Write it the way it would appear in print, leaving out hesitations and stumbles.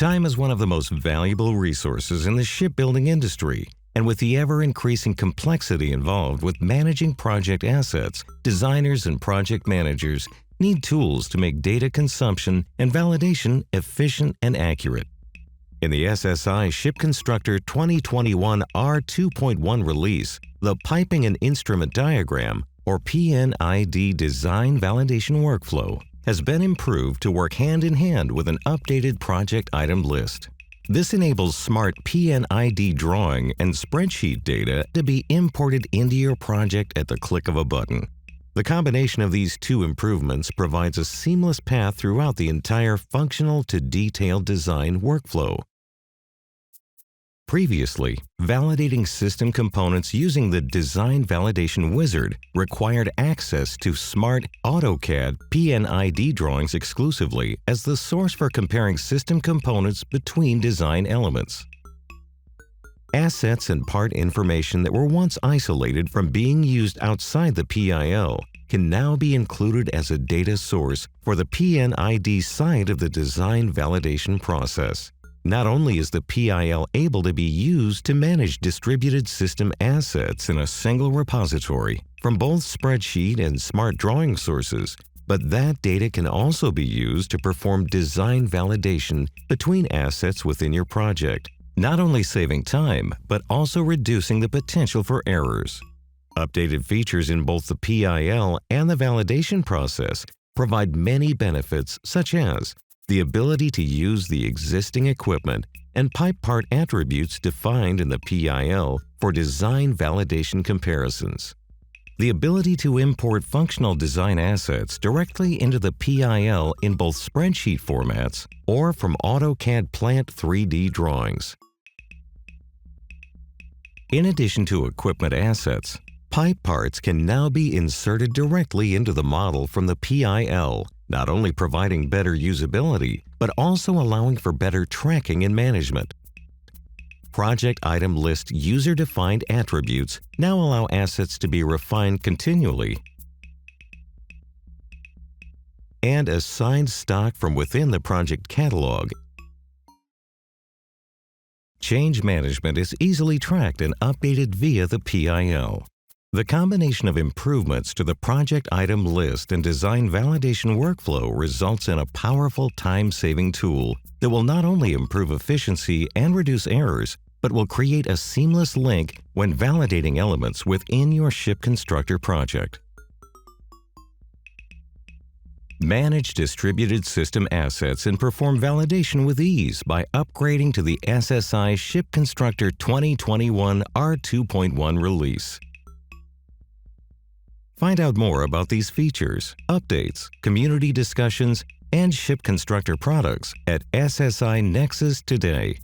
Time is one of the most valuable resources in the shipbuilding industry, and with the ever-increasing complexity involved with managing project assets, designers and project managers need tools to make data consumption and validation efficient and accurate. In the SSI ShipConstructor 2021 R2.1 Release, the Piping and Instrument Diagram, or P&ID Design Validation workflow, has been improved to work hand-in-hand with an updated project item list. This enables smart P&ID drawing and spreadsheet data to be imported into your project at the click of a button. The combination of these two improvements provides a seamless path throughout the entire functional to detailed design workflow. Previously, validating system components using the Design Validation Wizard required access to smart AutoCAD P&ID drawings exclusively as the source for comparing system components between design elements. Assets and part information that were once isolated from being used outside the PIL can now be included as a data source for the P&ID side of the design validation process. Not only is the PIL able to be used to manage distributed system assets in a single repository from both spreadsheet and smart drawing sources, but that data can also be used to perform design validation between assets within your project, not only saving time, but also reducing the potential for errors. Updated features in both the PIL and the validation process provide many benefits, such as the ability to use the existing equipment and pipe part attributes defined in the PIL for design validation comparisons. The ability to import functional design assets directly into the PIL in both spreadsheet formats or from AutoCAD Plant 3D drawings. In addition to equipment assets, pipe parts can now be inserted directly into the model from the PIL, not only providing better usability, but also allowing for better tracking and management. Project item list user-defined attributes now allow assets to be refined continually and assigned stock from within the project catalog. Change management is easily tracked and updated via the PIL. The combination of improvements to the project item list and design validation workflow results in a powerful time-saving tool that will not only improve efficiency and reduce errors, but will create a seamless link when validating elements within your ShipConstructor project. Manage distributed system assets and perform validation with ease by upgrading to the SSI ShipConstructor 2021 R2.1 Release. Find out more about these features, updates, community discussions, and ShipConstructor products at SSI Nexus today.